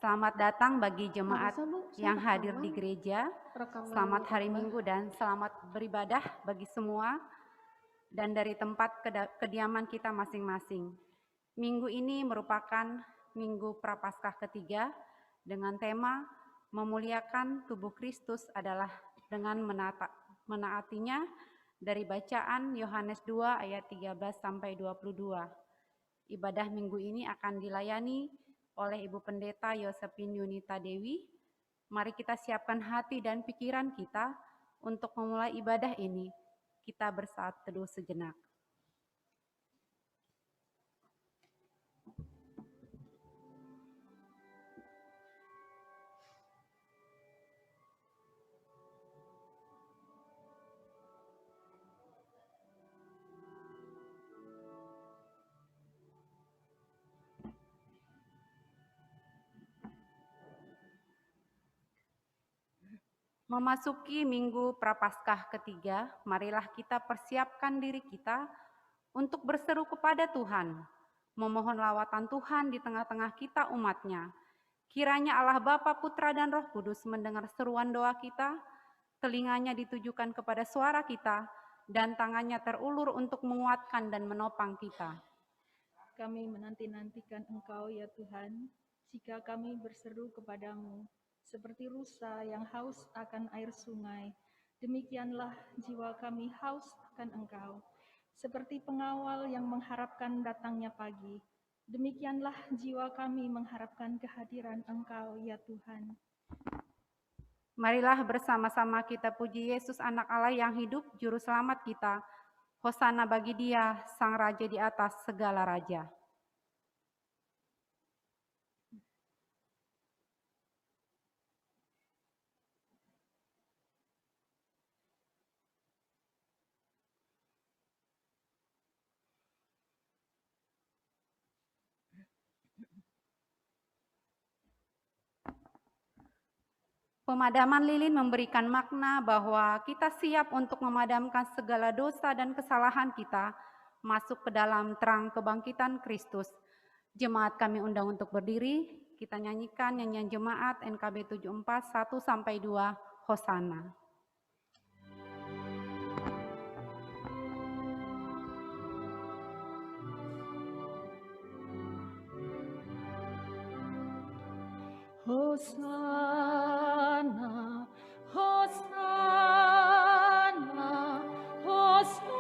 Selamat datang bagi jemaat yang hadir di gereja. Selamat hari Minggu dan selamat beribadah bagi semua dan dari tempat kediaman kita masing-masing. Minggu ini merupakan Minggu Prapaskah ketiga dengan tema memuliakan tubuh Kristus adalah dengan menaatinya dari bacaan Yohanes 2 ayat 13 sampai 22. Ibadah minggu ini akan dilayani oleh Ibu Pendeta Yosepin Yunita Dewi. Mari kita siapkan hati dan pikiran kita untuk memulai ibadah ini. Kita bersaat teduh sejenak. Memasuki Minggu Prapaskah ketiga, marilah kita persiapkan diri kita untuk berseru kepada Tuhan, memohon lawatan Tuhan di tengah-tengah kita umat-Nya. Kiranya Allah Bapa, Putra, dan Roh Kudus mendengar seruan doa kita, telinganya ditujukan kepada suara kita, dan tangannya terulur untuk menguatkan dan menopang kita. Kami menanti-nantikan Engkau ya Tuhan, jika kami berseru kepadamu, seperti rusa yang haus akan air sungai, demikianlah jiwa kami haus akan Engkau. Seperti pengawal yang mengharapkan datangnya pagi, demikianlah jiwa kami mengharapkan kehadiran Engkau ya Tuhan. Marilah bersama-sama kita puji Yesus anak Allah yang hidup, juru selamat kita. Hosana bagi Dia, Sang Raja di atas segala raja. Pemadaman lilin memberikan makna bahwa kita siap untuk memadamkan segala dosa dan kesalahan kita, masuk ke dalam terang kebangkitan Kristus. Jemaat kami undang untuk berdiri, kita nyanyikan nyanyian jemaat NKB 74 1-2, Hosana. Hosana, Hosana, Hosana,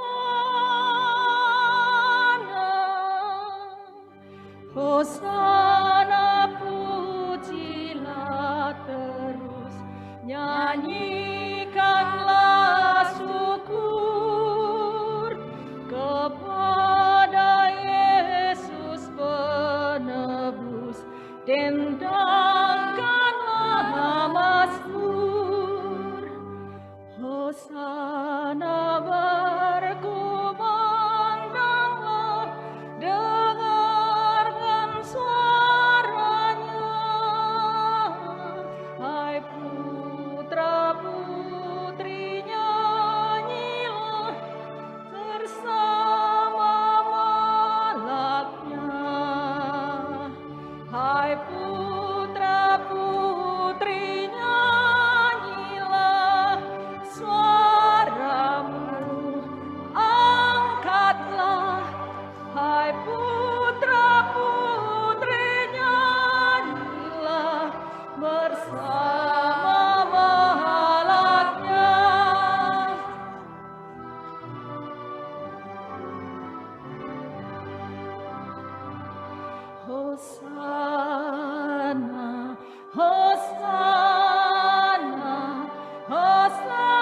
Hosana, pujilah terus, nyanyikanlah syukur kepada Yesus penebus, dendangkanlah mazmur. Hosana berkumandanglah, dengarkan suaranya. Hai putra-putri, nyanyilah bersama malaknya. Hai putra-putri, nyanyilah suaramu, angkatlah. Hai putra-putri, nyanyilah bersama malaknya. Hosana, Hosana, Hosana,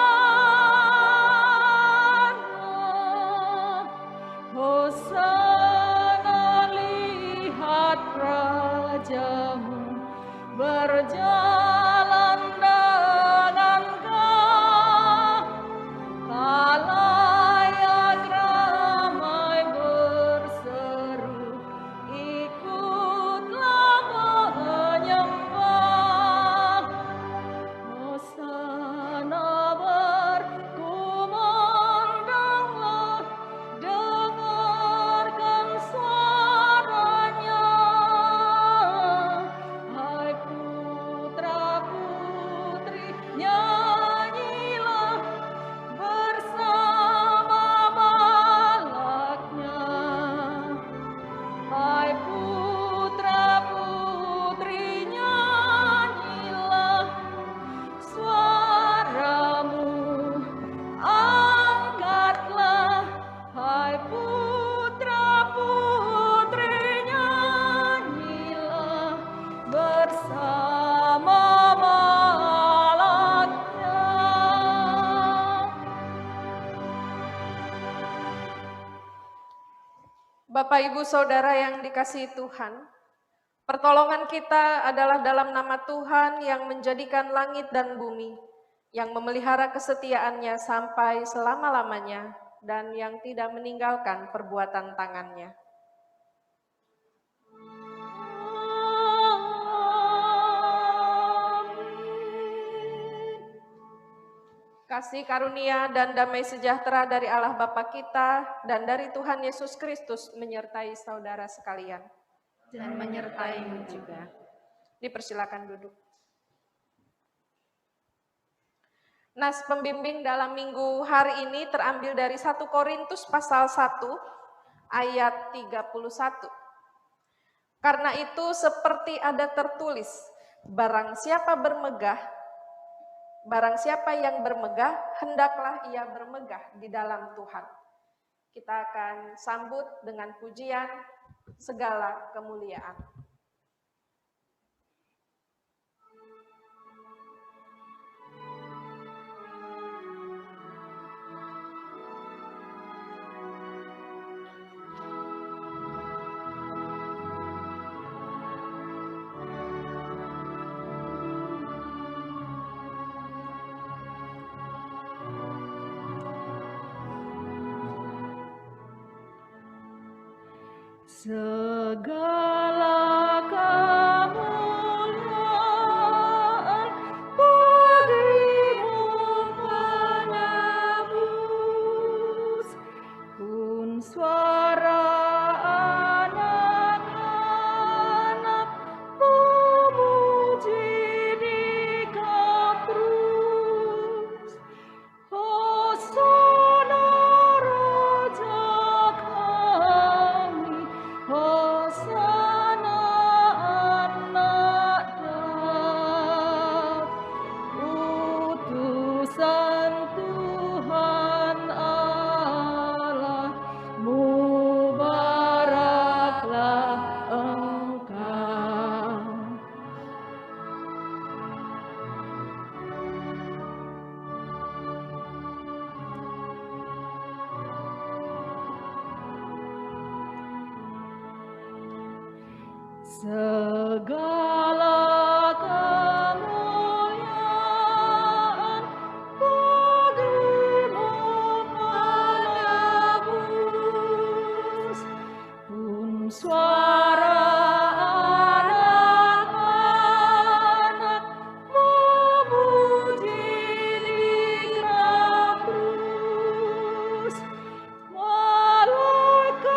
Hosana, lihat rajamu berjalan dengan gagah, khalayak ramai berseru, ikutlah menyembah. Hosana berkumandanglah, dengarkan suaranya. Hai Bapak, Ibu, Saudara yang dikasihi Tuhan, pertolongan kita adalah dalam nama Tuhan yang menjadikan langit dan bumi, yang memelihara kesetiaannya sampai selama-lamanya, dan yang tidak meninggalkan perbuatan tangannya. Kasih karunia dan damai sejahtera dari Allah Bapa kita dan dari Tuhan Yesus Kristus menyertai saudara sekalian. Dan menyertaimu juga. Dipersilakan duduk. Nas pembimbing dalam minggu hari ini terambil dari 1 Korintus pasal 1 ayat 31. Karena itu seperti ada tertulis, barang siapa yang bermegah, hendaklah ia bermegah di dalam Tuhan. Kita akan sambut dengan pujian segala kemuliaan. Segala kemuliaan bagimu menebus, pun suara anak-anak memuji di kaprus. Hosana Raja kami, Hosana anak Daud, utusan Tuhan Allah, mubaraklah Engkau. Segala kemuliaan bagimu menebus, pun suara anak-anak memuji di kaprus. Malaikat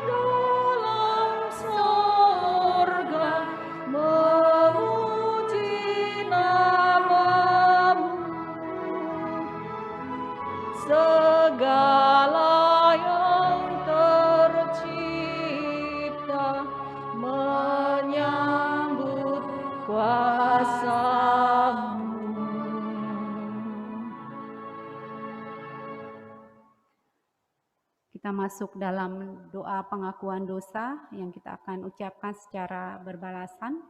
dalam surga memuji namamu. Segala yang tercipta menyambut kuasa-Mu. Kita masuk dalam doa pengakuan dosa yang kita akan ucapkan secara berbalasan.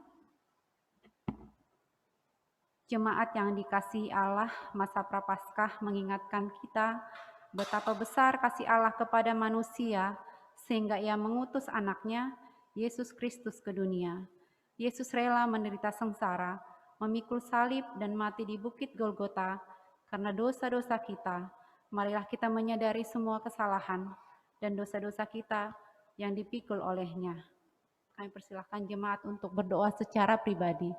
Jemaat yang dikasihi Allah, masa Prapaskah mengingatkan kita betapa besar kasih Allah kepada manusia sehingga Ia mengutus anaknya, Yesus Kristus ke dunia. Yesus rela menderita sengsara, memikul salib dan mati di bukit Golgota karena dosa-dosa kita. Marilah kita menyadari semua kesalahan dan dosa-dosa kita yang dipikul olehnya. Kami persilahkan jemaat untuk berdoa secara pribadi.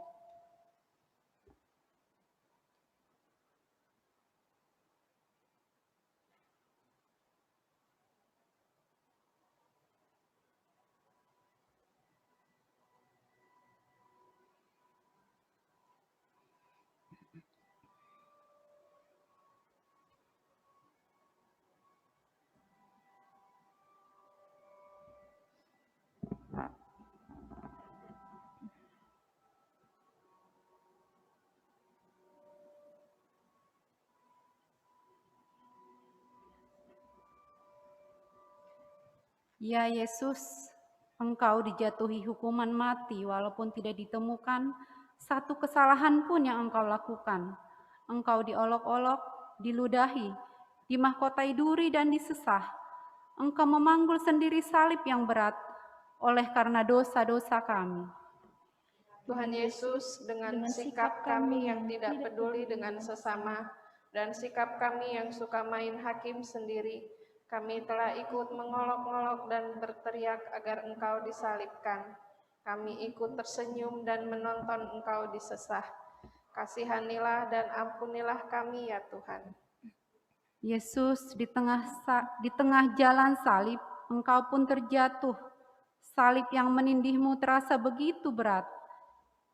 Ya Yesus, Engkau dijatuhi hukuman mati walaupun tidak ditemukan satu kesalahan pun yang Engkau lakukan. Engkau diolok-olok, diludahi, dimahkotai duri dan disesah. Engkau memanggul sendiri salib yang berat oleh karena dosa-dosa kami. Tuhan Yesus, dengan sikap kami yang tidak peduli dengan sesama dan sikap kami yang suka main hakim sendiri, kami telah ikut mengolok-olok dan berteriak agar Engkau disalibkan. Kami ikut tersenyum dan menonton Engkau disesah. Kasihanilah dan ampunilah kami ya Tuhan. Yesus, di tengah jalan salib, Engkau pun terjatuh. Salib yang menindihmu terasa begitu berat.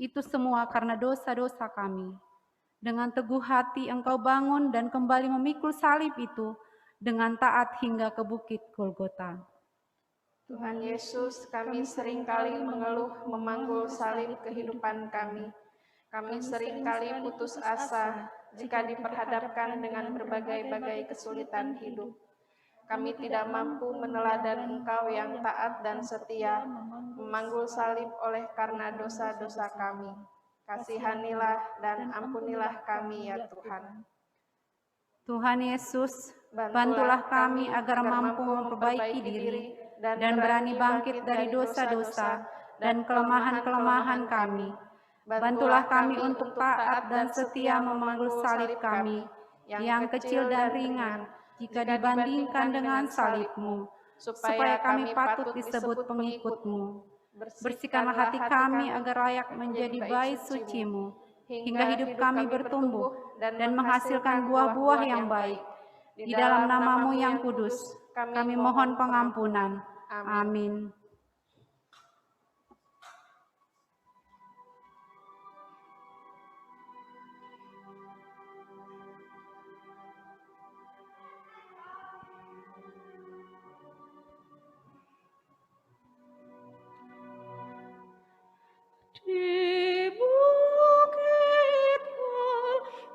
Itu semua karena dosa-dosa kami. Dengan teguh hati Engkau bangun dan kembali memikul salib itu dengan taat hingga ke bukit Golgota. Tuhan Yesus, kami seringkali mengeluh memanggul salib kehidupan kami. Kami seringkali putus asa jika diperhadapkan dengan berbagai-bagai kesulitan hidup. Kami tidak mampu meneladan Engkau yang taat dan setia, memanggul salib oleh karena dosa-dosa kami. Kasihanilah dan ampunilah kami ya Tuhan. Tuhan Yesus, bantulah kami agar mampu memperbaiki diri dan berani bangkit dari dosa-dosa dan kelemahan-kelemahan kami. Bantulah kami untuk taat dan setia memanggul salib kami, yang kecil dan ringan, jika dibandingkan dengan salib-Mu, supaya kami patut disebut pengikut-Mu. Bersihkanlah hati kami agar layak menjadi bait suci-Mu, hingga hidup kami bertumbuh dan menghasilkan buah-buah yang baik. Di dalam nama-Mu yang kudus, kami mohon pengampunan. Amin. Di bukit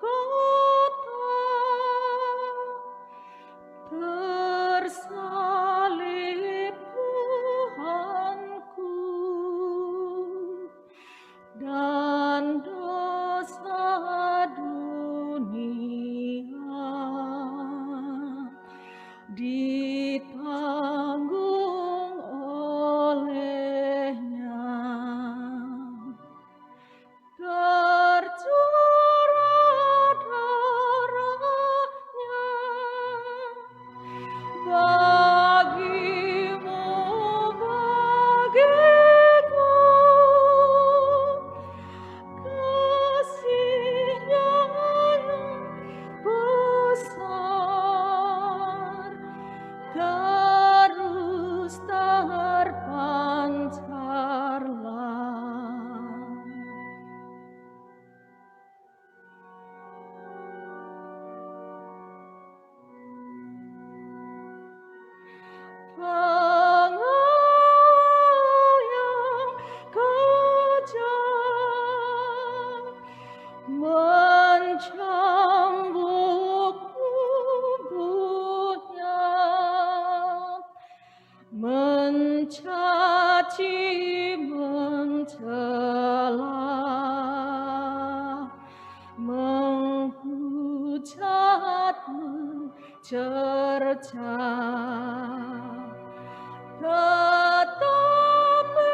Golgota tersalib Tuhanku, dan dosa dunia ditanggung olehnya. Tercurah darahnya bagimu, bagiku. Kasih-Nya yang besar terus terpancarlah. Pengawal yang kejam mencambuk tubuhnya, mencaci, mencela, menghujat, mencerca. Tetapi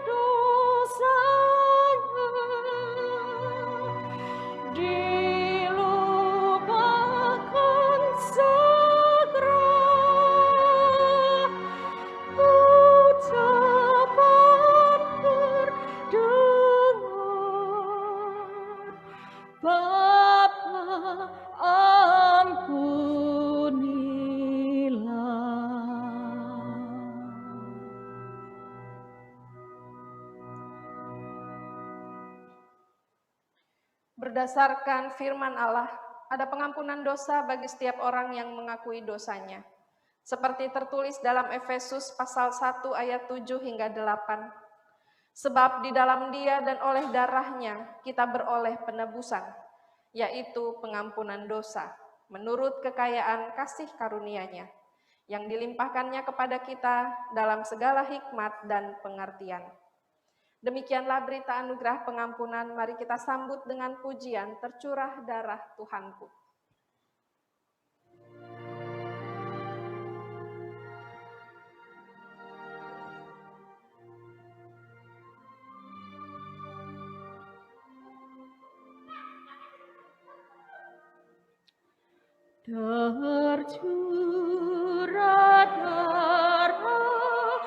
dosanya dilupakan segera. Ucapan terdengar, Bapa, ampunilah. Berdasarkan firman Allah, ada pengampunan dosa bagi setiap orang yang mengakui dosanya. Seperti tertulis dalam Efesus pasal 1 ayat 7 hingga 8. Sebab di dalam Dia dan oleh darahnya kita beroleh penebusan, yaitu pengampunan dosa, menurut kekayaan kasih karunia-Nya, yang dilimpahkannya kepada kita dalam segala hikmat dan pengertian. Demikianlah berita anugerah pengampunan, mari kita sambut dengan pujian tercurah darah Tuhanku. tercurah darah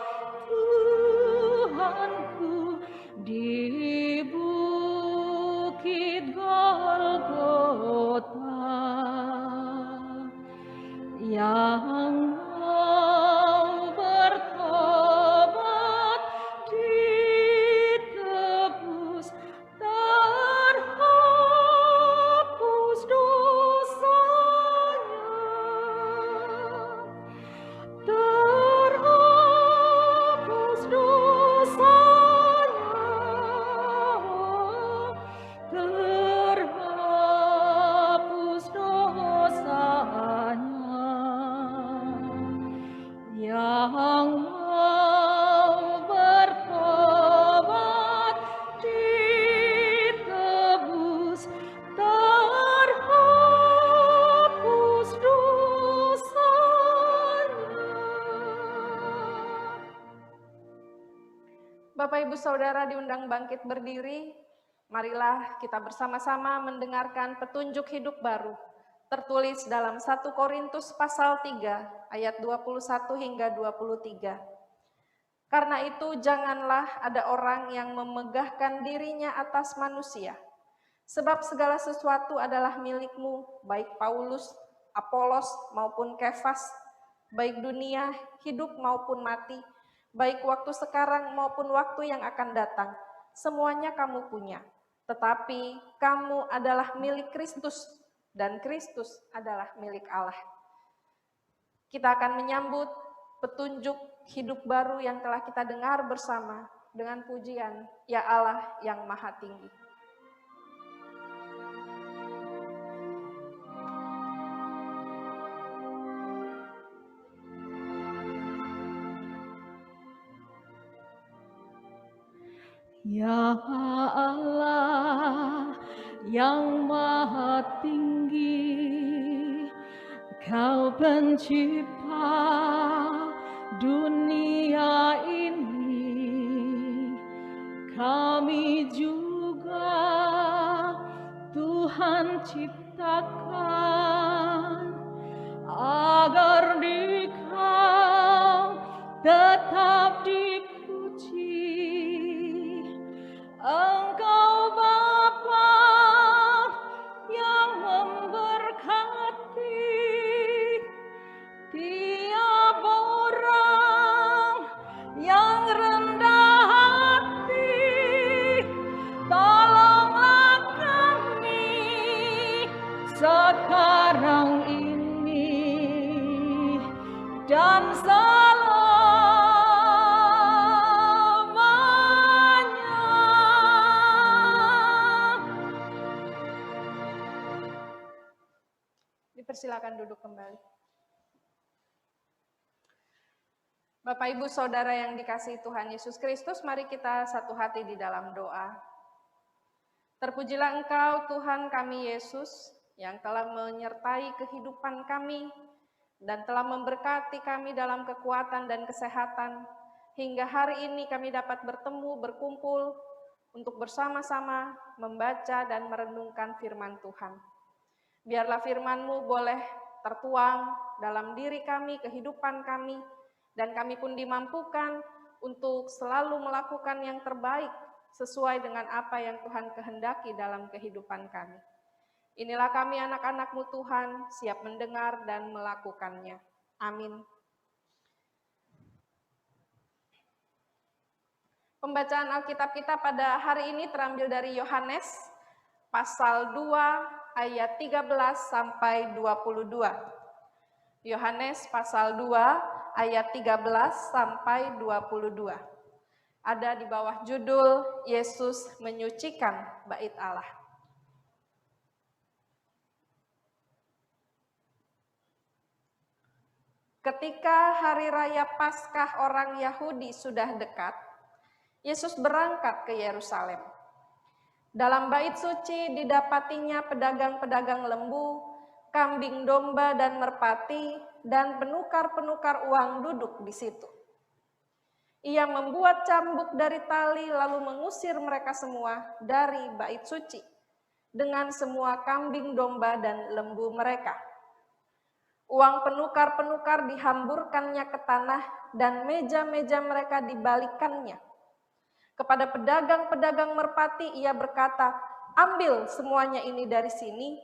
Tuhanku di bukit Golgota, yang mau bertobat ditebus, terhapus dosanya, terhapus dosanya, terhapus dosanya, yang mau bertobat ditebus, terhapus dosanya. Bapak Ibu Saudara diundang bangkit berdiri. Marilah kita bersama-sama mendengarkan petunjuk hidup baru tertulis dalam 1 Korintus pasal 3 ayat 21 hingga 23. Karena itu janganlah ada orang yang memegahkan dirinya atas manusia, sebab segala sesuatu adalah milikmu, baik Paulus, Apolos maupun Kefas, baik dunia, hidup maupun mati, baik waktu sekarang maupun waktu yang akan datang, semuanya kamu punya. Tetapi kamu adalah milik Kristus, dan Kristus adalah milik Allah. Kita akan menyambut petunjuk hidup baru yang telah kita dengar bersama dengan pujian, Ya Allah yang Maha Tinggi. Ya Allah yang Maha Tinggi, Kau pencipta dunia ini, kami juga Tuhan ciptakan agar di Kau tetap dipuji. Engkau Bapa yang memberkati tiap orang yang rendah hati. Tolonglah kami sekarang ini dan Dipersilakan duduk kembali. Bapak Ibu Saudara yang dikasihi Tuhan Yesus Kristus, mari kita satu hati di dalam doa. Terpujilah Engkau Tuhan kami Yesus, yang telah menyertai kehidupan kami dan telah memberkati kami dalam kekuatan dan kesehatan, hingga hari ini kami dapat bertemu, berkumpul untuk bersama-sama membaca dan merenungkan firman Tuhan. Biarlah firman-Mu boleh tertuang dalam diri kami, kehidupan kami, dan kami pun dimampukan untuk selalu melakukan yang terbaik sesuai dengan apa yang Tuhan kehendaki dalam kehidupan kami. Inilah kami anak-anak-Mu Tuhan, siap mendengar dan melakukannya. Amin. Pembacaan Alkitab kita pada hari ini terambil dari Yohanes pasal 2 ayat 13 sampai 22. Yohanes pasal 2 ayat 13 sampai 22. Ada di bawah judul Yesus menyucikan bait Allah. Ketika hari raya Paskah orang Yahudi sudah dekat, Yesus berangkat ke Yerusalem. Dalam bait suci didapatinya pedagang-pedagang lembu, kambing domba dan merpati, dan penukar-penukar uang duduk di situ. Ia membuat cambuk dari tali lalu mengusir mereka semua dari bait suci dengan semua kambing domba dan lembu mereka. Uang penukar-penukar dihamburkannya ke tanah dan meja-meja mereka dibalikannya. Kepada pedagang-pedagang merpati ia berkata, "Ambil semuanya ini dari sini,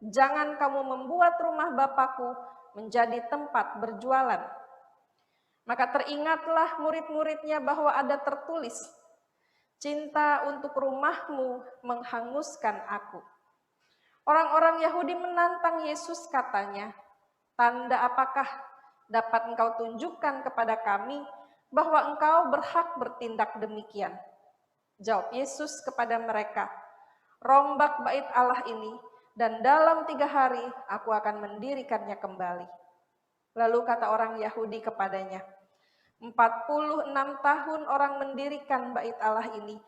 jangan kamu membuat rumah Bapakku menjadi tempat berjualan." Maka teringatlah murid-muridnya bahwa ada tertulis, "Cinta untuk rumahmu menghanguskan aku." Orang-orang Yahudi menantang Yesus, katanya, "Tanda apakah dapat engkau tunjukkan kepada kami bahwa engkau berhak bertindak demikian?" Jawab Yesus kepada mereka, "Rombak bait Allah ini, dan dalam 3 hari aku akan mendirikannya kembali." Lalu kata orang Yahudi kepadanya, 46 tahun orang mendirikan bait Allah ini,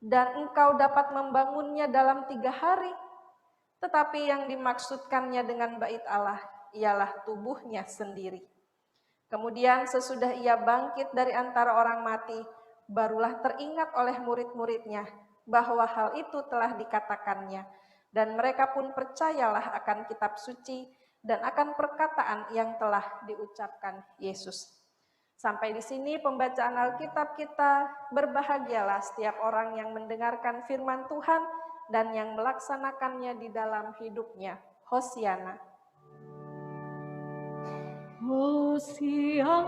dan engkau dapat membangunnya dalam 3 hari? Tetapi yang dimaksudkannya dengan bait Allah ialah tubuhnya sendiri. Kemudian sesudah ia bangkit dari antara orang mati, barulah teringat oleh murid-muridnya bahwa hal itu telah dikatakannya, dan mereka pun percayalah akan kitab suci dan akan perkataan yang telah diucapkan Yesus. Sampai di sini pembacaan Alkitab kita. Berbahagialah setiap orang yang mendengarkan firman Tuhan dan yang melaksanakannya di dalam hidupnya. Hosiana. Hosiana,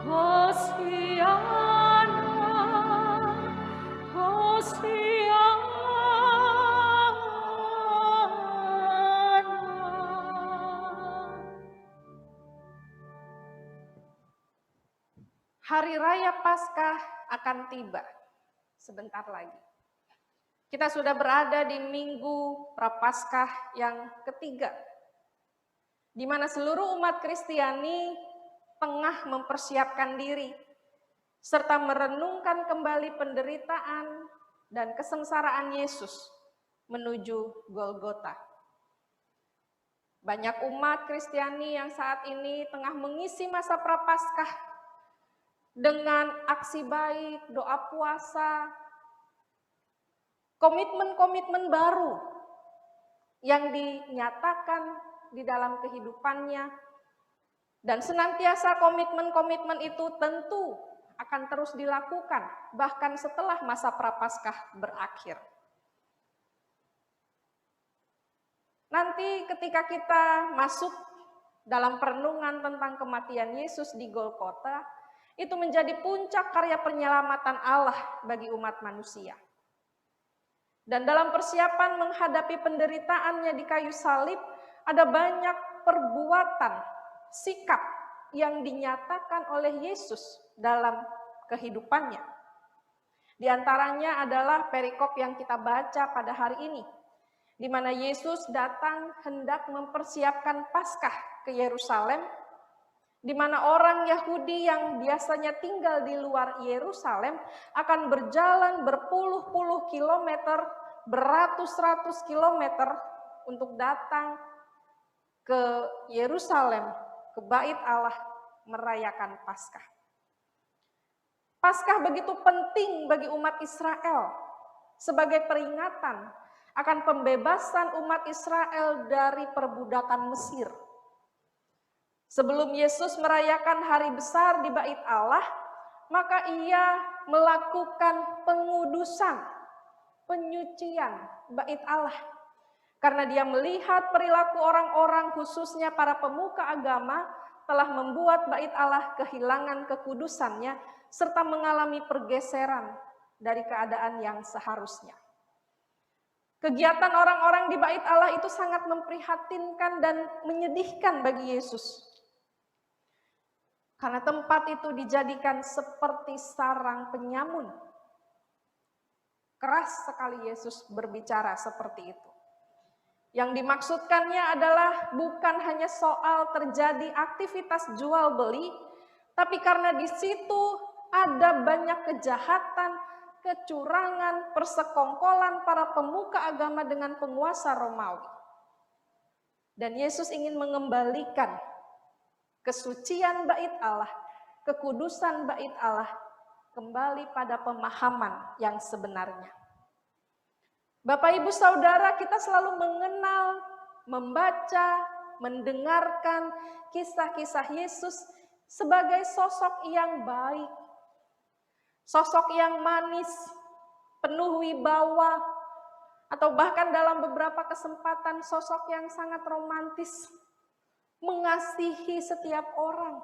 Hosiana, Hosiana. Hari Raya Paskah akan tiba sebentar lagi. Kita sudah berada di Minggu Prapaskah yang ketiga, di mana seluruh umat Kristiani tengah mempersiapkan diri serta merenungkan kembali penderitaan dan kesengsaraan Yesus menuju Golgota. Banyak umat Kristiani yang saat ini tengah mengisi masa Prapaskah dengan aksi baik, doa puasa, komitmen-komitmen baru yang dinyatakan di dalam kehidupannya, dan senantiasa komitmen-komitmen itu tentu akan terus dilakukan bahkan setelah masa Prapaskah berakhir. Nanti ketika kita masuk dalam perenungan tentang kematian Yesus di Golgota, itu menjadi puncak karya penyelamatan Allah bagi umat manusia. Dan dalam persiapan menghadapi penderitaannya di kayu salib, ada banyak perbuatan, sikap yang dinyatakan oleh Yesus dalam kehidupannya. Di antaranya adalah perikop yang kita baca pada hari ini, di mana Yesus datang hendak mempersiapkan Paskah ke Yerusalem, di mana orang Yahudi yang biasanya tinggal di luar Yerusalem akan berjalan berpuluh-puluh kilometer, beratus-ratus kilometer untuk datang ke Yerusalem, ke Bait Allah, merayakan Paskah. Paskah begitu penting bagi umat Israel sebagai peringatan akan pembebasan umat Israel dari perbudakan Mesir. Sebelum Yesus merayakan hari besar di Bait Allah, maka ia melakukan pengudusan, penyucian Bait Allah. Karena dia melihat perilaku orang-orang, khususnya para pemuka agama, telah membuat Bait Allah kehilangan kekudusannya, serta mengalami pergeseran dari keadaan yang seharusnya. Kegiatan orang-orang di Bait Allah itu sangat memprihatinkan dan menyedihkan bagi Yesus. Karena tempat itu dijadikan seperti sarang penyamun. Keras sekali Yesus berbicara seperti itu. Yang dimaksudkannya adalah bukan hanya soal terjadi aktivitas jual beli, tapi karena di situ ada banyak kejahatan, kecurangan, persekongkolan para pemuka agama dengan penguasa Romawi. Dan Yesus ingin mengembalikan kesucian Bait Allah, kekudusan Bait Allah kembali pada pemahaman yang sebenarnya. Bapak Ibu Saudara, kita selalu mengenal membaca, mendengarkan kisah-kisah Yesus sebagai sosok yang baik, sosok yang manis, penuh wibawa, atau bahkan dalam beberapa kesempatan sosok yang sangat romantis, mengasihi setiap orang.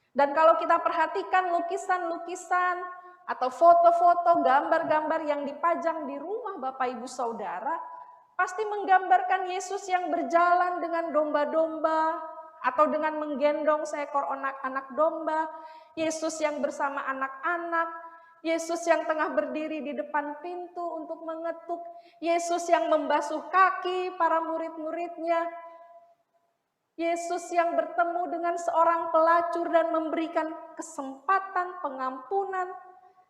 Dan kalau kita perhatikan lukisan-lukisan atau foto-foto, gambar-gambar yang dipajang di rumah Bapak Ibu Saudara, pasti menggambarkan Yesus yang berjalan dengan domba-domba atau dengan menggendong seekor anak domba, Yesus yang bersama anak-anak, Yesus yang tengah berdiri di depan pintu untuk mengetuk, Yesus yang membasuh kaki para murid-muridnya, Yesus yang bertemu dengan seorang pelacur dan memberikan kesempatan pengampunan.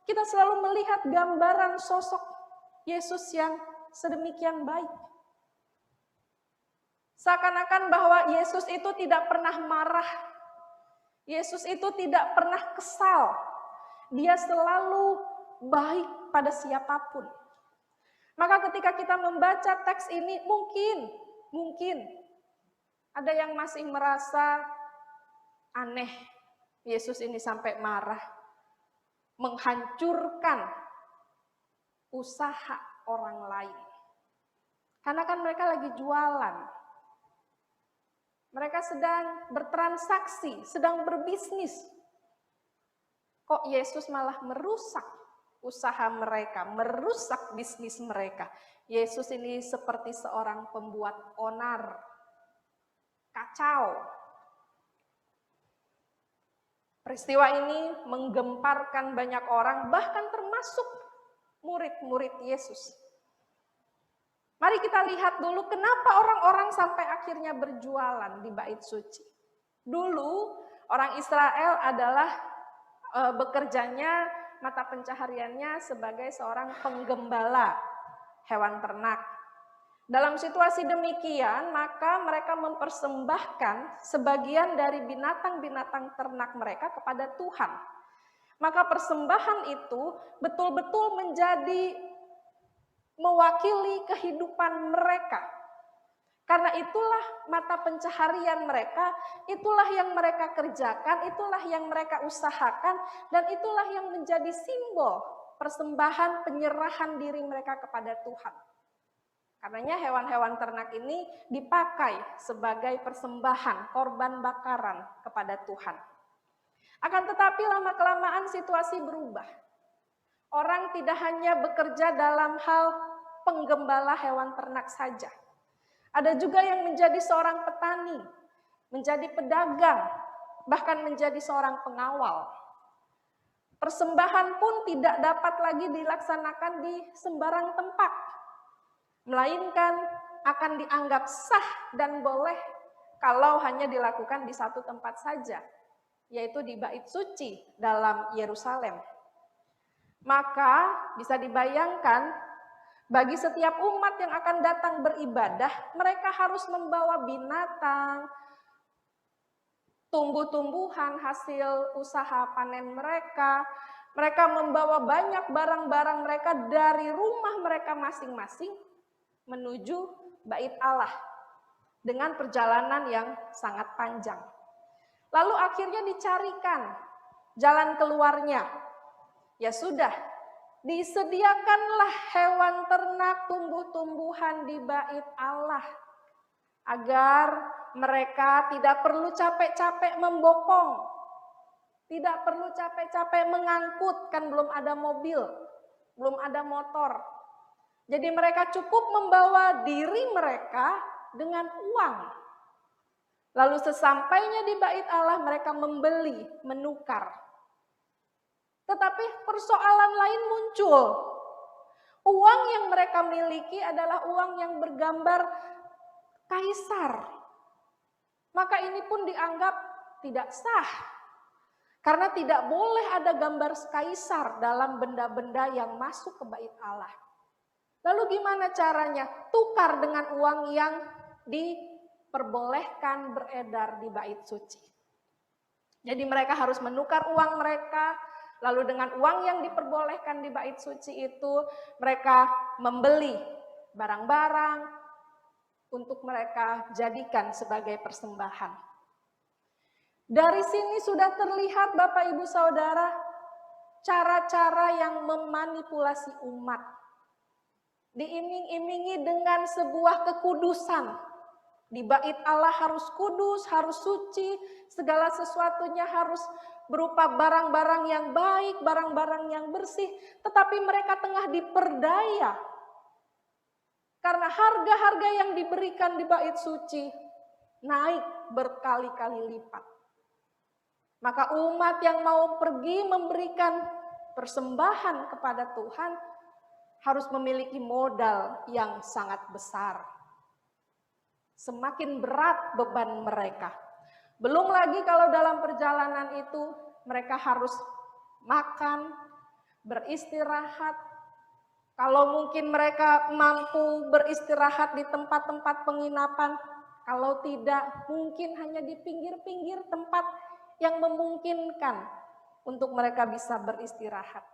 Kita selalu melihat gambaran sosok Yesus yang sedemikian baik. Seakan-akan bahwa Yesus itu tidak pernah marah. Yesus itu tidak pernah kesal. Dia selalu baik pada siapapun. Maka ketika kita membaca teks ini, mungkin ada yang masih merasa aneh, Yesus ini sampai marah, menghancurkan usaha orang lain. Karena kan mereka lagi jualan, mereka sedang bertransaksi, sedang berbisnis. Kok Yesus malah merusak usaha mereka, merusak bisnis mereka? Yesus ini seperti seorang pembuat onar, kacau. Peristiwa ini menggemparkan banyak orang, bahkan termasuk murid-murid Yesus. Mari kita lihat dulu kenapa orang-orang sampai akhirnya berjualan di bait suci. Dulu orang Israel adalah bekerjanya, mata pencahariannya sebagai seorang penggembala hewan ternak. Dalam situasi demikian, maka mereka mempersembahkan sebagian dari binatang-binatang ternak mereka kepada Tuhan. Maka persembahan itu betul-betul menjadi mewakili kehidupan mereka. Karena itulah mata pencaharian mereka, itulah yang mereka kerjakan, itulah yang mereka usahakan, dan itulah yang menjadi simbol persembahan penyerahan diri mereka kepada Tuhan. Karenanya hewan-hewan ternak ini dipakai sebagai persembahan, korban bakaran kepada Tuhan. Akan tetapi lama-kelamaan situasi berubah. Orang tidak hanya bekerja dalam hal penggembala hewan ternak saja. Ada juga yang menjadi seorang petani, menjadi pedagang, bahkan menjadi seorang pengawal. Persembahan pun tidak dapat lagi dilaksanakan di sembarang tempat, melainkan akan dianggap sah dan boleh kalau hanya dilakukan di satu tempat saja, yaitu di bait suci dalam Yerusalem. Maka bisa dibayangkan bagi setiap umat yang akan datang beribadah, mereka harus membawa binatang, tumbuh-tumbuhan hasil usaha panen mereka. Mereka membawa banyak barang-barang mereka dari rumah mereka masing-masing menuju bait Allah dengan perjalanan yang sangat panjang. Lalu akhirnya dicarikan jalan keluarnya. Ya sudah, disediakanlah hewan ternak, tumbuh-tumbuhan di bait Allah agar mereka tidak perlu capek-capek membopong, tidak perlu capek-capek mengangkut, kan belum ada mobil, belum ada motor. Jadi mereka cukup membawa diri mereka dengan uang. Lalu sesampainya di bait Allah mereka membeli, menukar. Tetapi persoalan lain muncul. Uang yang mereka miliki adalah uang yang bergambar kaisar. Maka ini pun dianggap tidak sah. Karena tidak boleh ada gambar kaisar dalam benda-benda yang masuk ke bait Allah. Lalu gimana caranya? Tukar dengan uang yang diperbolehkan beredar di bait suci. Jadi mereka harus menukar uang mereka, lalu dengan uang yang diperbolehkan di bait suci itu, mereka membeli barang-barang, untuk mereka jadikan sebagai persembahan. Dari sini sudah terlihat Bapak Ibu Saudara, cara-cara yang memanipulasi umat. Diiming-imingi dengan sebuah kekudusan. Di bait Allah harus kudus, harus suci, segala sesuatunya harus berupa barang-barang yang baik, barang-barang yang bersih. Tetapi mereka tengah diperdaya. Karena harga-harga yang diberikan di bait suci naik berkali-kali lipat. Maka umat yang mau pergi memberikan persembahan kepada Tuhan harus memiliki modal yang sangat besar. Semakin berat beban mereka. Belum lagi kalau dalam perjalanan itu mereka harus makan, beristirahat. Kalau mungkin mereka mampu beristirahat di tempat-tempat penginapan, kalau tidak mungkin hanya di pinggir-pinggir tempat yang memungkinkan untuk mereka bisa beristirahat.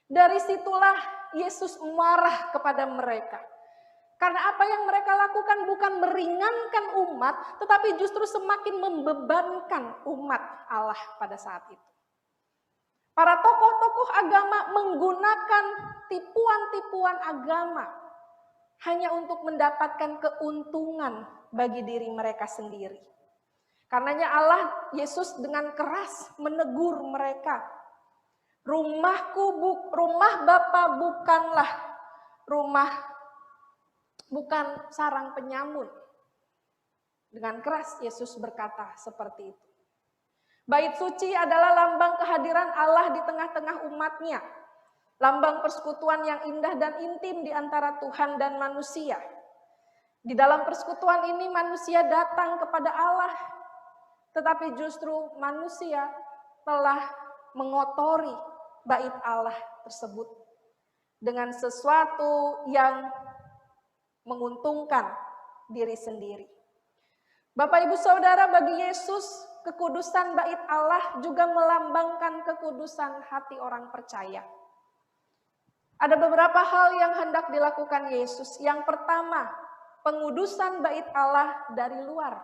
Dari situlah Yesus marah kepada mereka. Karena apa yang mereka lakukan bukan meringankan umat, tetapi justru semakin membebankan umat Allah pada saat itu. Para tokoh-tokoh agama menggunakan tipuan-tipuan agama hanya untuk mendapatkan keuntungan bagi diri mereka sendiri. Karenanya Allah, Yesus dengan keras menegur mereka. Rumah Bapa bukanlah bukan sarang penyamun. Dengan keras Yesus berkata seperti itu. Bait suci adalah lambang kehadiran Allah di tengah-tengah umatnya. Lambang persekutuan yang indah dan intim di antara Tuhan dan manusia. Di dalam persekutuan ini manusia datang kepada Allah, tetapi justru manusia telah mengotori bait Allah tersebut dengan sesuatu yang menguntungkan diri sendiri. Bapak Ibu Saudara, bagi Yesus kekudusan bait Allah juga melambangkan kekudusan hati orang percaya. Ada beberapa hal yang hendak dilakukan Yesus. Yang pertama, pengudusan bait Allah dari luar.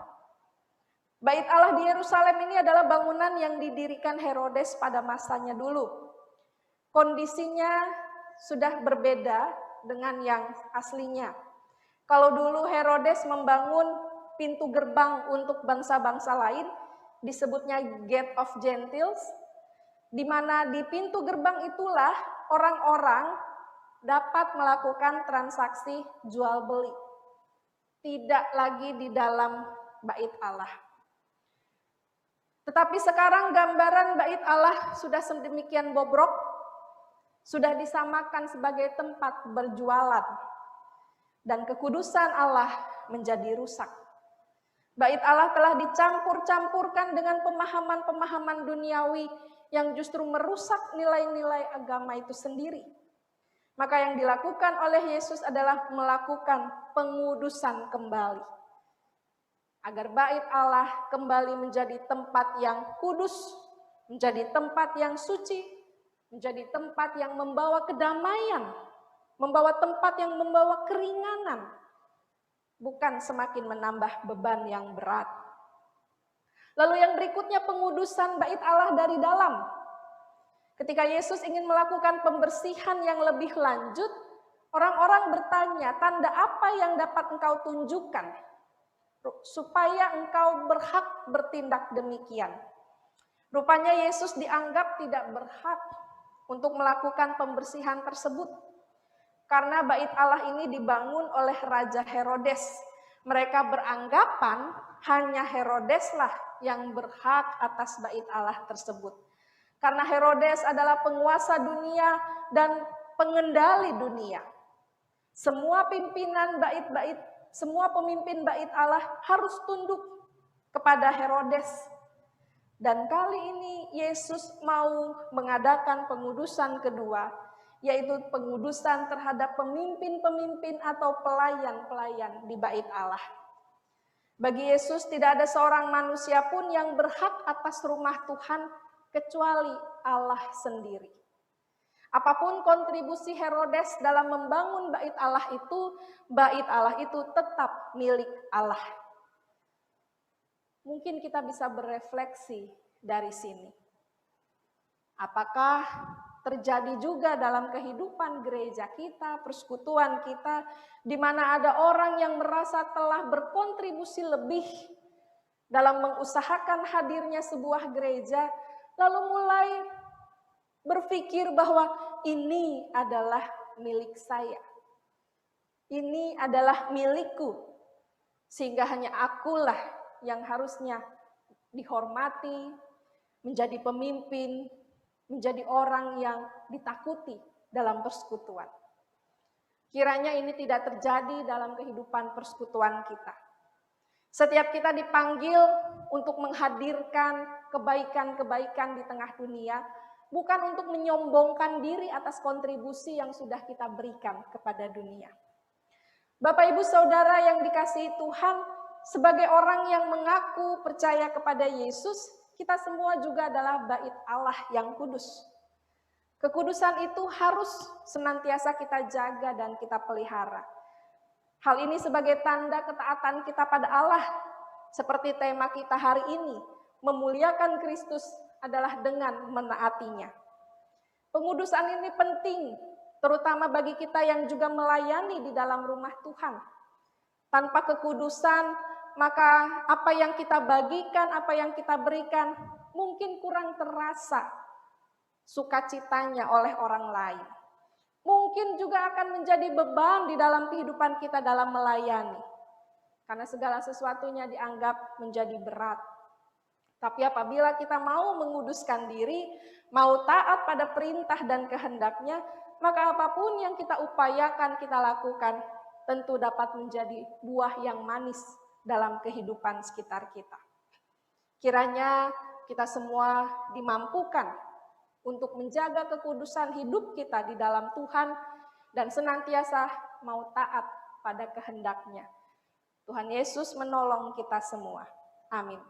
Bait Allah di Yerusalem ini adalah bangunan yang didirikan Herodes pada masanya dulu. Kondisinya sudah berbeda dengan yang aslinya. Kalau dulu Herodes membangun pintu gerbang untuk bangsa-bangsa lain, disebutnya Gate of Gentiles, di mana di pintu gerbang itulah orang-orang dapat melakukan transaksi jual beli. Tidak lagi di dalam bait Allah. Tetapi sekarang gambaran bait Allah sudah sedemikian bobrok, sudah disamakan sebagai tempat berjualan. Dan kekudusan Allah menjadi rusak. Bait Allah telah dicampur-campurkan dengan pemahaman-pemahaman duniawi yang justru merusak nilai-nilai agama itu sendiri. Maka yang dilakukan oleh Yesus adalah melakukan pengudusan kembali. Agar bait Allah kembali menjadi tempat yang kudus, menjadi tempat yang suci, menjadi tempat yang membawa kedamaian, membawa tempat yang membawa keringanan, bukan semakin menambah beban yang berat. Lalu yang berikutnya pengudusan bait Allah dari dalam. Ketika Yesus ingin melakukan pembersihan yang lebih lanjut, orang-orang bertanya, tanda apa yang dapat engkau tunjukkan supaya engkau berhak bertindak demikian? Rupanya Yesus dianggap tidak berhak untuk melakukan pembersihan tersebut. Karena bait Allah ini dibangun oleh Raja Herodes. Mereka beranggapan hanya Herodeslah yang berhak atas bait Allah tersebut. Karena Herodes adalah penguasa dunia dan pengendali dunia. Semua pimpinan bait-bait, semua pemimpin bait Allah harus tunduk kepada Herodes. Dan kali ini Yesus mau mengadakan pengudusan kedua, yaitu pengudusan terhadap pemimpin-pemimpin atau pelayan-pelayan di bait Allah. Bagi Yesus tidak ada seorang manusia pun yang berhak atas rumah Tuhan kecuali Allah sendiri. Apapun kontribusi Herodes dalam membangun bait Allah itu tetap milik Allah. Mungkin kita bisa berefleksi dari sini. Apakah terjadi juga dalam kehidupan gereja kita, persekutuan kita, di mana ada orang yang merasa telah berkontribusi lebih dalam mengusahakan hadirnya sebuah gereja, lalu mulai berpikir bahwa ini adalah milik saya. Ini adalah milikku. Sehingga hanya akulah yang harusnya dihormati, menjadi pemimpin, menjadi orang yang ditakuti dalam persekutuan. Kiranya ini tidak terjadi dalam kehidupan persekutuan kita. Setiap kita dipanggil untuk menghadirkan kebaikan-kebaikan di tengah dunia, bukan untuk menyombongkan diri atas kontribusi yang sudah kita berikan kepada dunia. Bapak, Ibu, Saudara yang dikasihi Tuhan, sebagai orang yang mengaku percaya kepada Yesus, kita semua juga adalah bait Allah yang kudus. Kekudusan itu harus senantiasa kita jaga dan kita pelihara. Hal ini sebagai tanda ketaatan kita pada Allah, seperti tema kita hari ini, memuliakan Kristus adalah dengan menaatinya. Pengudusan ini penting, terutama bagi kita yang juga melayani di dalam rumah Tuhan. Tanpa kekudusan, maka apa yang kita bagikan, apa yang kita berikan, mungkin kurang terasa sukacitanya oleh orang lain. Mungkin juga akan menjadi beban di dalam kehidupan kita dalam melayani. Karena segala sesuatunya dianggap menjadi berat. Tapi apabila kita mau menguduskan diri, mau taat pada perintah dan kehendaknya, maka apapun yang kita upayakan, kita lakukan, tentu dapat menjadi buah yang manis dalam kehidupan sekitar kita. Kiranya kita semua dimampukan untuk menjaga kekudusan hidup kita di dalam Tuhan dan senantiasa mau taat pada kehendaknya. Tuhan Yesus menolong kita semua. Amin.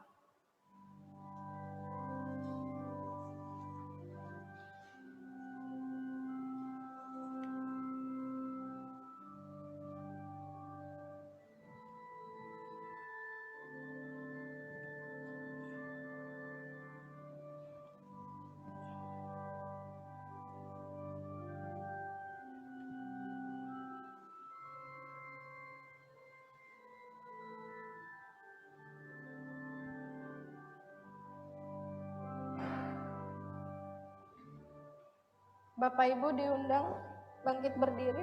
Bapak Ibu diundang bangkit berdiri.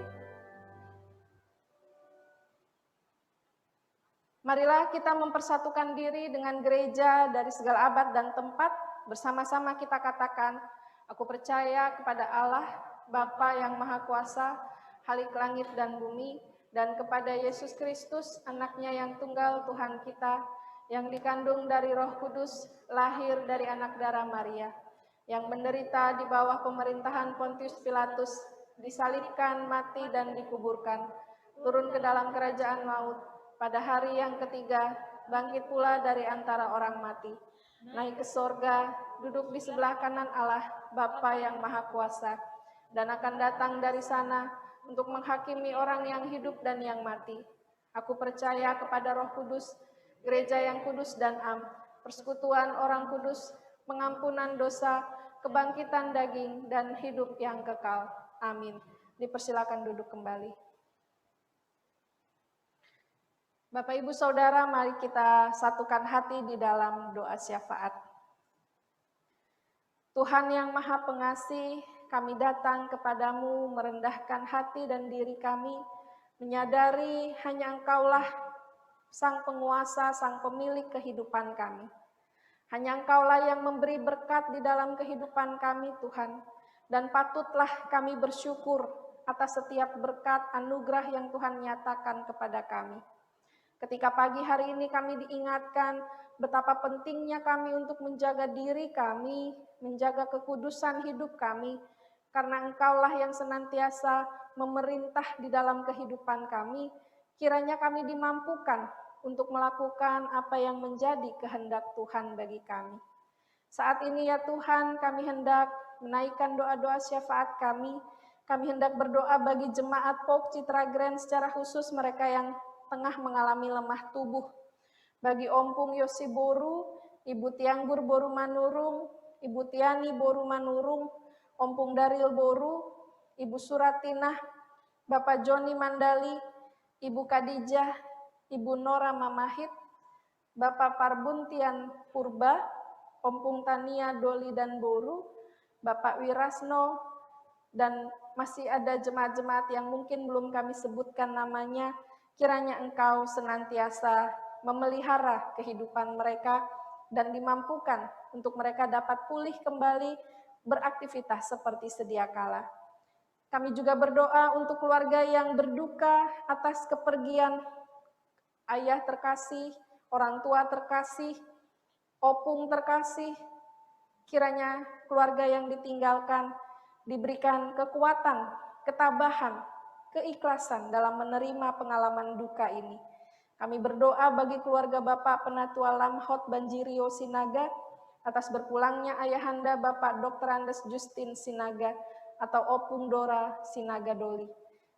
Marilah kita mempersatukan diri dengan gereja dari segala abad dan tempat. Bersama-sama kita katakan, aku percaya kepada Allah, Bapa yang Maha Kuasa, Halik langit dan bumi, dan kepada Yesus Kristus, anaknya yang tunggal Tuhan kita, yang dikandung dari Roh Kudus, lahir dari anak darah Maria, yang menderita di bawah pemerintahan Pontius Pilatus, disalibkan, mati, dan dikuburkan, turun ke dalam kerajaan maut, pada hari yang ketiga, bangkit pula dari antara orang mati, naik ke sorga, duduk di sebelah kanan Allah, Bapa yang Maha Kuasa, dan akan datang dari sana untuk menghakimi orang yang hidup dan yang mati. Aku percaya kepada Roh Kudus, gereja yang kudus dan am, persekutuan orang kudus, pengampunan dosa, kebangkitan daging, dan hidup yang kekal. Amin. Dipersilakan duduk kembali. Bapak, Ibu, Saudara, mari kita satukan hati di dalam doa syafaat. Tuhan yang Maha Pengasih, kami datang kepadamu merendahkan hati dan diri kami, menyadari hanya Engkaulah Sang Penguasa, Sang Pemilik kehidupan kami. Hanya Engkaulah yang memberi berkat di dalam kehidupan kami, Tuhan. Dan patutlah kami bersyukur atas setiap berkat anugerah yang Tuhan nyatakan kepada kami. Ketika pagi hari ini kami diingatkan betapa pentingnya kami untuk menjaga diri kami, menjaga kekudusan hidup kami, karena Engkaulah yang senantiasa memerintah di dalam kehidupan kami, kiranya kami dimampukan untuk melakukan apa yang menjadi kehendak Tuhan bagi kami. Saat ini ya Tuhan, kami hendak menaikkan doa-doa syafaat kami. Kami hendak berdoa bagi jemaat POK Citra Grand secara khusus mereka yang tengah mengalami lemah tubuh. Bagi Ompung Yosi Boru, Ibu Tianggur Boru Manurung, Ibu Tiani Boru Manurung, Ompung Daril Boru, Ibu Suratinah, Bapak Joni Mandali, Ibu Kadijah, Ibu Nora Mamahit, Bapak Parbuntian Purba, Ompung Tania Doli dan Boru, Bapak Wirasno, dan masih ada jemaat-jemaat yang mungkin belum kami sebutkan namanya, kiranya Engkau senantiasa memelihara kehidupan mereka dan dimampukan untuk mereka dapat pulih kembali beraktivitas seperti sedia kala. Kami juga berdoa untuk keluarga yang berduka atas kepergian ayah terkasih, orang tua terkasih, opung terkasih. Kiranya keluarga yang ditinggalkan diberikan kekuatan, ketabahan, keikhlasan dalam menerima pengalaman duka ini. Kami berdoa bagi keluarga Bapak Penatua Lamhot Banjirio Sinaga atas berpulangnya ayahanda Bapak Dr. Andes Justin Sinaga atau Opung Dora Sinaga Doli.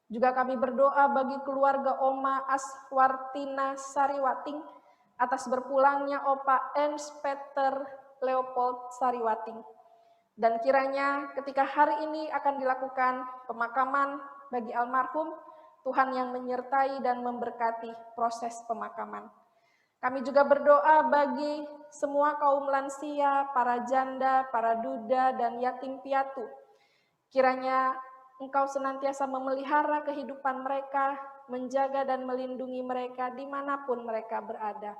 Juga kami berdoa bagi keluarga Oma Aswartina Sariwating atas berpulangnya Opa Ernst Peter Leopold Sariwating. Dan kiranya ketika hari ini akan dilakukan pemakaman bagi almarhum, Tuhan yang menyertai dan memberkati proses pemakaman. Kami juga berdoa bagi semua kaum lansia, para janda, para duda, dan yatim piatu. Kiranya Engkau senantiasa memelihara kehidupan mereka, menjaga dan melindungi mereka dimanapun mereka berada.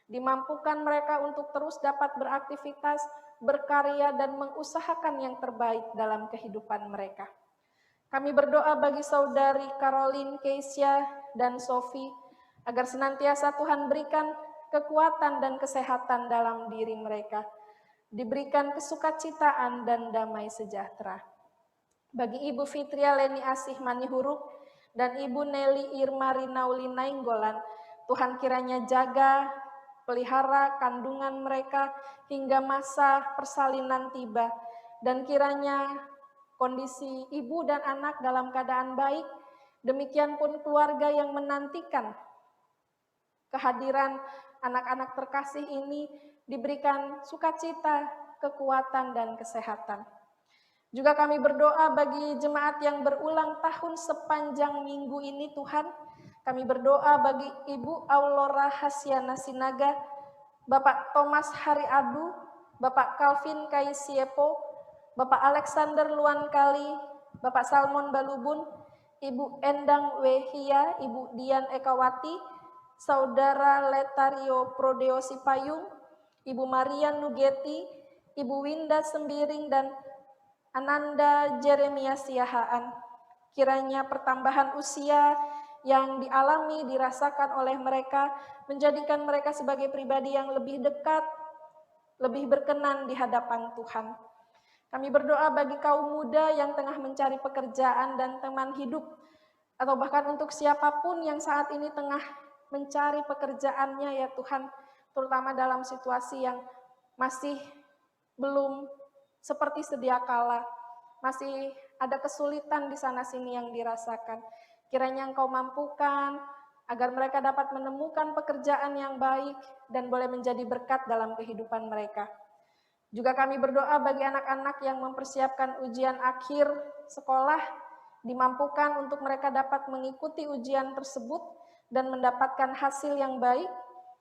Dimampukan mereka untuk terus dapat beraktivitas, berkarya, dan mengusahakan yang terbaik dalam kehidupan mereka. Kami berdoa bagi saudari Caroline, Keisha, dan Sophie, agar senantiasa Tuhan berikan kekuatan dan kesehatan dalam diri mereka, diberikan kesukacitaan dan damai sejahtera. Bagi Ibu Fitria Leni Asih Manihuruk dan Ibu Nelly Irma Rinauli Nainggolan, Tuhan kiranya jaga, pelihara kandungan mereka hingga masa persalinan tiba, dan kiranya kondisi ibu dan anak dalam keadaan baik, demikian pun keluarga yang menantikan kehadiran anak-anak terkasih ini diberikan sukacita, kekuatan, dan kesehatan. Juga kami berdoa bagi jemaat yang berulang tahun sepanjang minggu ini Tuhan. Kami berdoa bagi Ibu Aurora Hasyana Sinaga, Bapak Thomas Hariadu, Bapak Calvin Kaisiepo, Bapak Alexander Luankali, Bapak Salmon Balubun, Ibu Endang Wehia, Ibu Dian Ekawati, Saudara Letario Prodeo Sipayung, Ibu Marian Nugeti, Ibu Winda Sembiring, dan Ananda Jeremia Siahaan. Kiranya pertambahan usia yang dialami, dirasakan oleh mereka, menjadikan mereka sebagai pribadi yang lebih dekat, lebih berkenan di hadapan Tuhan. Kami berdoa bagi kaum muda yang tengah mencari pekerjaan dan teman hidup, atau bahkan untuk siapapun yang saat ini tengah mencari pekerjaannya ya Tuhan, terutama dalam situasi yang masih belum seperti sedia kala, masih ada kesulitan di sana sini yang dirasakan. Kiranya Engkau mampukan agar mereka dapat menemukan pekerjaan yang baik dan boleh menjadi berkat dalam kehidupan mereka. Juga kami berdoa bagi anak-anak yang mempersiapkan ujian akhir sekolah, dimampukan untuk mereka dapat mengikuti ujian tersebut dan mendapatkan hasil yang baik.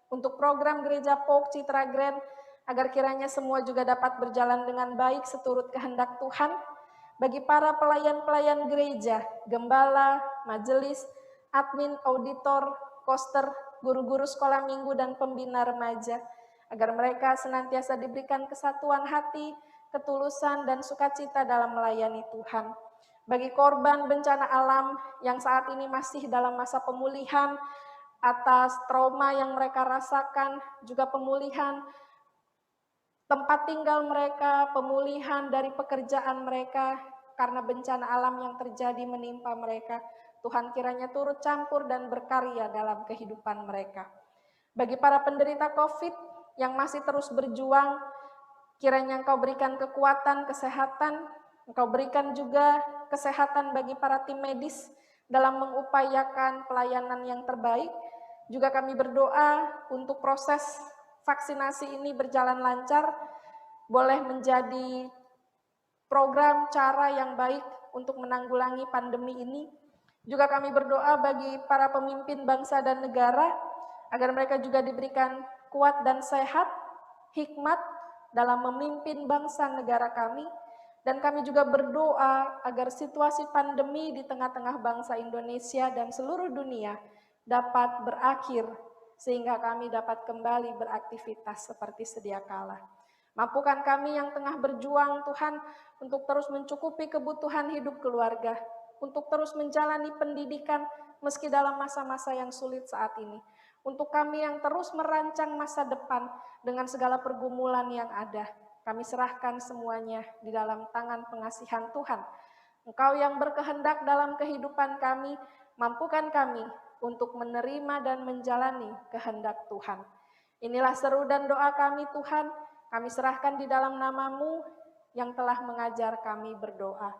Untuk program Gereja POK Citra Grand, agar kiranya semua juga dapat berjalan dengan baik seturut kehendak Tuhan. Bagi para pelayan-pelayan gereja, gembala, majelis, admin, auditor, koster, guru-guru sekolah minggu, dan pembina remaja, agar mereka senantiasa diberikan kesatuan hati, ketulusan, dan sukacita dalam melayani Tuhan. Bagi korban bencana alam yang saat ini masih dalam masa pemulihan atas trauma yang mereka rasakan, juga pemulihan tempat tinggal mereka, pemulihan dari pekerjaan mereka karena bencana alam yang terjadi menimpa mereka. Tuhan kiranya turut campur dan berkarya dalam kehidupan mereka. Bagi para penderita COVID yang masih terus berjuang Kiranya Engkau berikan kekuatan, kesehatan, Engkau berikan juga kesehatan bagi para tim medis dalam mengupayakan pelayanan yang terbaik. Juga kami berdoa untuk proses vaksinasi ini berjalan lancar, boleh menjadi program cara yang baik untuk menanggulangi pandemi ini. Juga kami berdoa bagi para pemimpin bangsa dan negara, agar mereka juga diberikan kuat dan sehat, hikmat dalam memimpin bangsa negara kami. Dan kami juga berdoa agar situasi pandemi di tengah-tengah bangsa Indonesia dan seluruh dunia dapat berakhir, sehingga kami dapat kembali beraktivitas seperti sedia kala. Mampukan kami yang tengah berjuang, Tuhan, untuk terus mencukupi kebutuhan hidup keluarga, untuk terus menjalani pendidikan meski dalam masa-masa yang sulit saat ini. Untuk kami yang terus merancang masa depan dengan segala pergumulan yang ada, kami serahkan semuanya di dalam tangan pengasihan Tuhan. Engkau yang berkehendak dalam kehidupan kami, mampukan kami untuk menerima dan menjalani kehendak Tuhan. Inilah seru dan doa kami, Tuhan. Kami serahkan di dalam nama-Mu yang telah mengajar kami berdoa.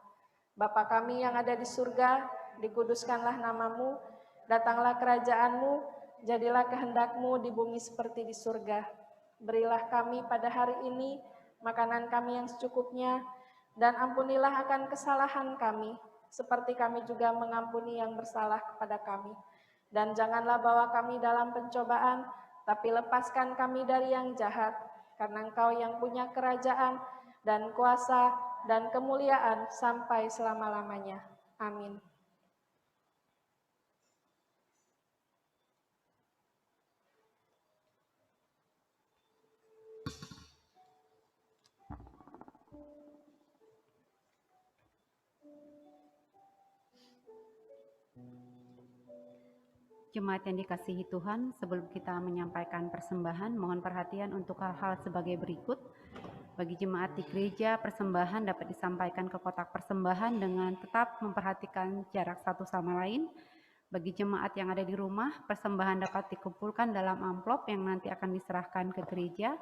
Bapa kami yang ada di surga, dikuduskanlah nama-Mu, datanglah kerajaan-Mu, jadilah kehendak-Mu di bumi seperti di surga. Berilah kami pada hari ini makanan kami yang secukupnya, dan ampunilah akan kesalahan kami, seperti kami juga mengampuni yang bersalah kepada kami. Dan janganlah bawa kami dalam pencobaan, tapi lepaskan kami dari yang jahat, karena Engkau yang punya kerajaan dan kuasa dan kemuliaan sampai selama-lamanya. Amin. Jemaat yang dikasihi Tuhan, sebelum kita menyampaikan persembahan, mohon perhatian untuk hal-hal sebagai berikut. Bagi jemaat di gereja, persembahan dapat disampaikan ke kotak persembahan dengan tetap memperhatikan jarak satu sama lain. Bagi jemaat yang ada di rumah, persembahan dapat dikumpulkan dalam amplop yang nanti akan diserahkan ke gereja.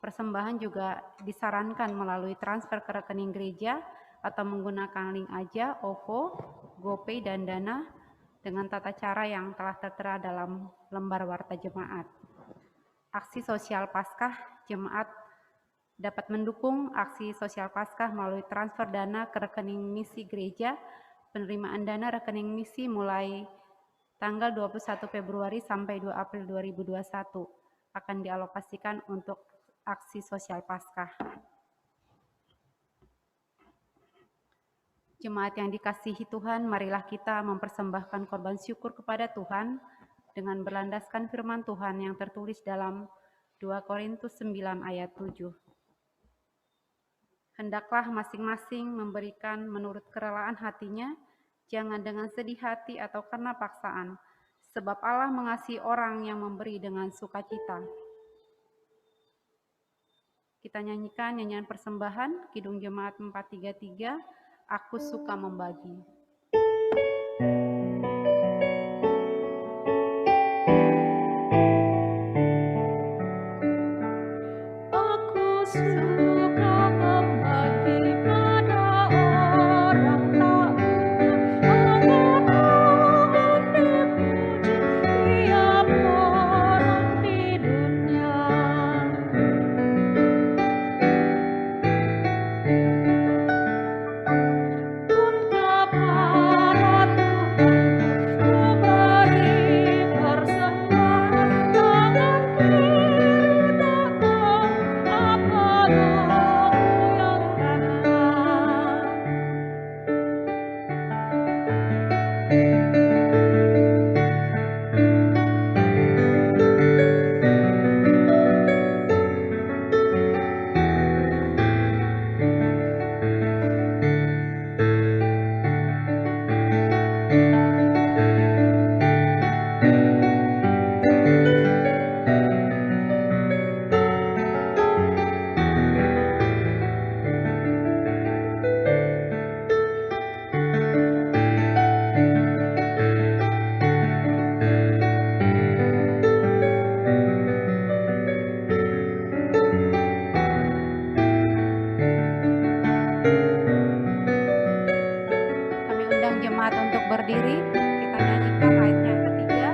Persembahan juga disarankan melalui transfer ke rekening gereja atau menggunakan link aja, OVO, GoPay, dan Dana dengan tata cara yang telah tertera dalam lembar warta jemaat. Aksi sosial Paskah, jemaat dapat mendukung aksi sosial Paskah melalui transfer dana ke rekening misi gereja. Penerimaan dana rekening misi mulai tanggal 21 Februari sampai 2 April 2021 akan dialokasikan untuk aksi sosial Paskah. Jemaat yang dikasihi Tuhan, marilah kita mempersembahkan korban syukur kepada Tuhan dengan berlandaskan firman Tuhan yang tertulis dalam 2 Korintus 9 ayat 7. Hendaklah masing-masing memberikan menurut kerelaan hatinya, jangan dengan sedih hati atau karena paksaan, sebab Allah mengasihi orang yang memberi dengan sukacita. Kita nyanyikan nyanyian persembahan, Kidung Jemaat 433, Aku Suka Membagi. Para jemaat untuk berdiri, kita nyanyikan ayatnya yang ketiga.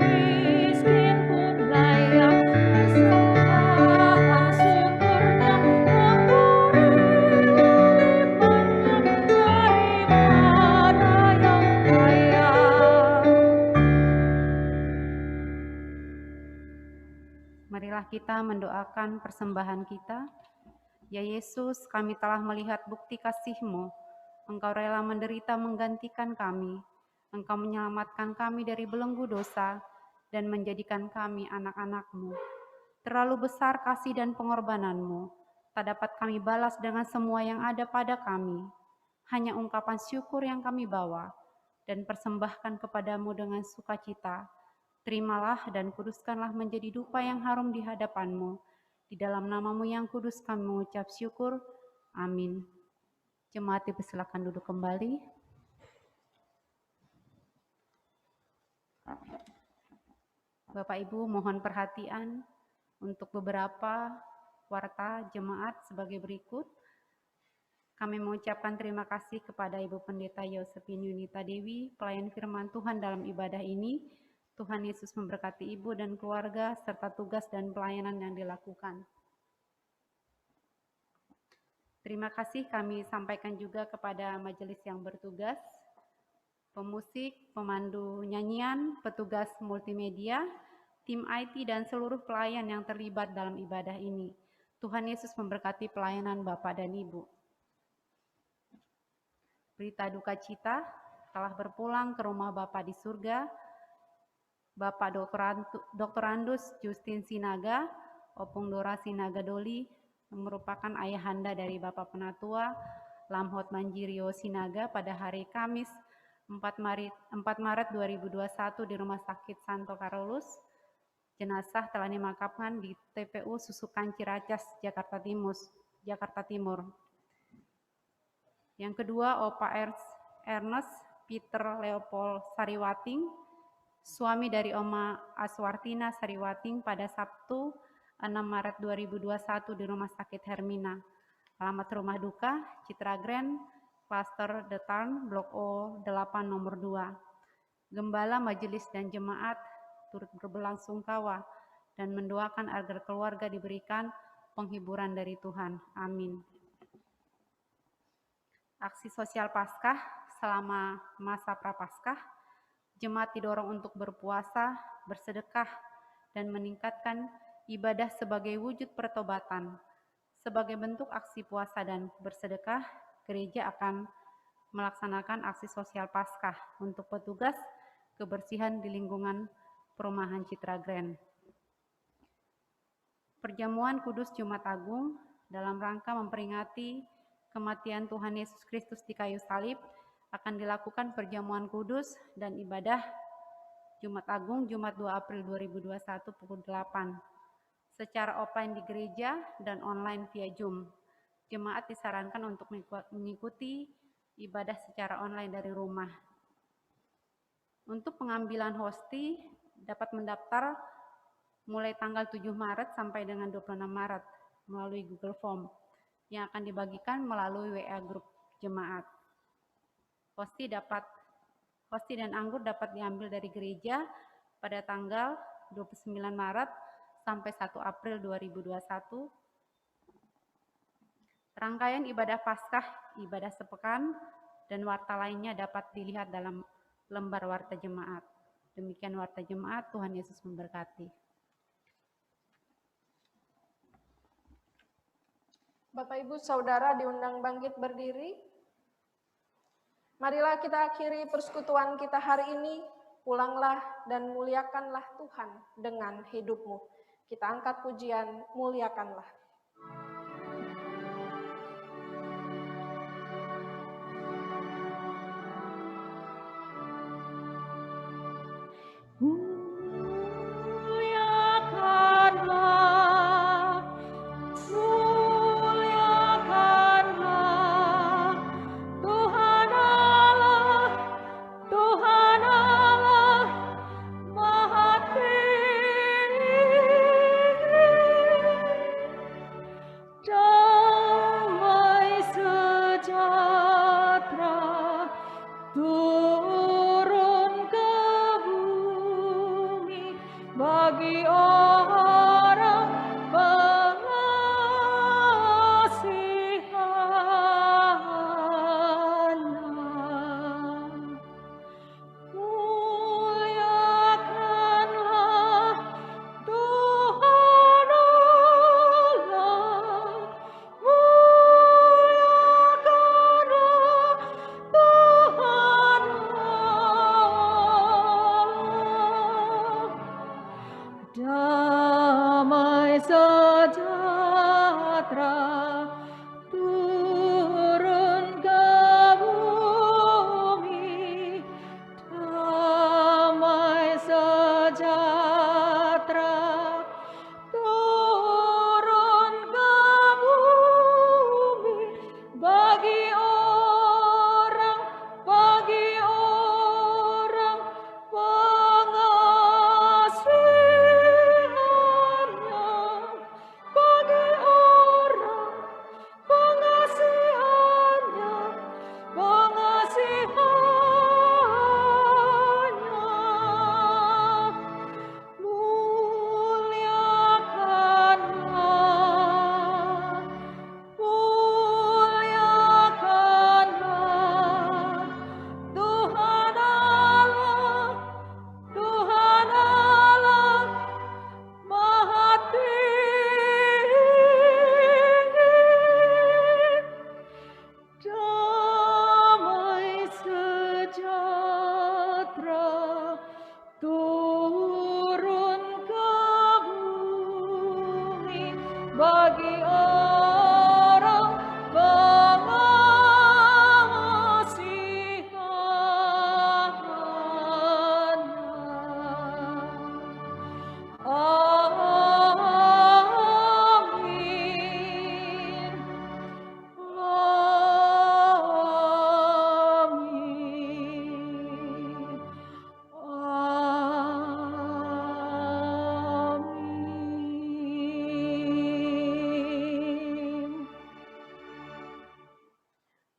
Miskin pun layak persembahan syukurnya, Engkau daripada yang kaya. Marilah kita mendoakan persembahan kita. Ya Yesus, kami telah melihat bukti kasih-Mu. Engkau rela menderita menggantikan kami. Engkau menyelamatkan kami dari belenggu dosa dan menjadikan kami anak-anak-Mu. Terlalu besar kasih dan pengorbanan-Mu. Tak dapat kami balas dengan semua yang ada pada kami. Hanya ungkapan syukur yang kami bawa dan persembahkan kepadamu dengan sukacita. Terimalah dan kuduskanlah menjadi dupa yang harum di hadapan-Mu. Di dalam nama-Mu yang kudus kami mengucap syukur. Amin. Jemaat dipersilakan duduk kembali. Bapak Ibu mohon perhatian untuk beberapa warta jemaat sebagai berikut. Kami mengucapkan terima kasih kepada Ibu Pendeta Yosefin Yunita Dewi, pelayan firman Tuhan dalam ibadah ini. Tuhan Yesus memberkati Ibu dan keluarga, serta tugas dan pelayanan yang dilakukan. Terima kasih kami sampaikan juga kepada majelis yang bertugas, pemusik, pemandu nyanyian, petugas multimedia, tim IT, dan seluruh pelayan yang terlibat dalam ibadah ini. Tuhan Yesus memberkati pelayanan Bapak dan Ibu. Berita duka cita, telah berpulang ke rumah Bapa di surga, Bapak Dr. Andus Justin Sinaga, Opung Dora Sinaga Doli, yang merupakan ayahanda dari Bapak Penatua Lamhot Manjirio Sinaga pada hari Kamis 4 Maret 2021 di Rumah Sakit Santo Carolus. Jenazah telah dimakamkan di TPU Susukan Ciracas, Jakarta Timur. Yang kedua, Opa Ernest Peter Leopold Sariwating, suami dari Oma Aswartina Sariwating pada Sabtu 6 Maret 2021 di Rumah Sakit Hermina. Alamat rumah duka, Citra Grand, Klaster The Tarn, Blok O 8 nomor 2. Gembala, majelis dan jemaat turut berbelasungkawa dan mendoakan agar keluarga diberikan penghiburan dari Tuhan. Amin. Aksi sosial Paskah selama masa Prapaskah, jemaat didorong untuk berpuasa, bersedekah, dan meningkatkan ibadah sebagai wujud pertobatan. Sebagai bentuk aksi puasa dan bersedekah, gereja akan melaksanakan aksi sosial Paskah untuk petugas kebersihan di lingkungan perumahan Citra Grand. Perjamuan Kudus Jumat Agung dalam rangka memperingati kematian Tuhan Yesus Kristus di kayu salib akan dilakukan perjamuan kudus dan ibadah Jumat Agung Jumat 2 April 2021 pukul 8 secara offline di gereja dan online via Zoom. Jemaat disarankan untuk mengikuti ibadah secara online dari rumah. Untuk pengambilan hosti dapat mendaftar mulai tanggal 7 Maret sampai dengan 26 Maret melalui Google Form yang akan dibagikan melalui WA grup jemaat. Hosti dan anggur dapat diambil dari gereja pada tanggal 29 Maret sampai 1 April 2021. Rangkaian ibadah Paskah, ibadah sepekan, dan warta lainnya dapat dilihat dalam lembar warta jemaat. Demikian warta jemaat, Tuhan Yesus memberkati. Bapak Ibu Saudara diundang bangkit berdiri. Marilah kita akhiri persekutuan kita hari ini. Pulanglah dan muliakanlah Tuhan dengan hidupmu. Kita angkat pujian, muliakanlah.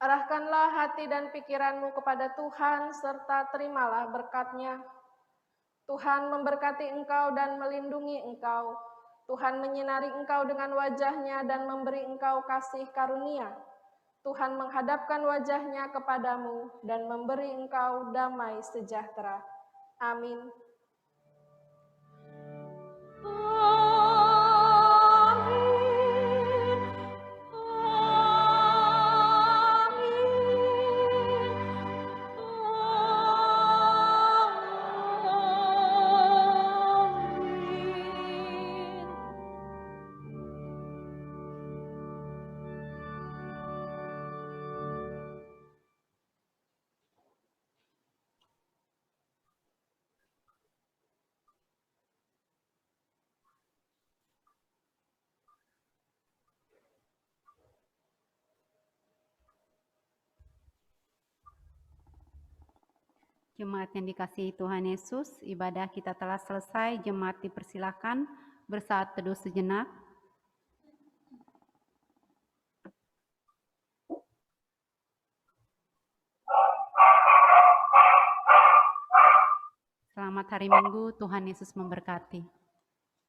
Arahkanlah hati dan pikiranmu kepada Tuhan, serta terimalah berkat-Nya. Tuhan memberkati engkau dan melindungi engkau. Tuhan menyinari engkau dengan wajah-Nya dan memberi engkau kasih karunia. Tuhan menghadapkan wajah-Nya kepadamu dan memberi engkau damai sejahtera. Amin. Jemaat yang dikasihi Tuhan Yesus, ibadah kita telah selesai. Jemaat dipersilakan bersaat teduh sejenak. Selamat hari Minggu, Tuhan Yesus memberkati.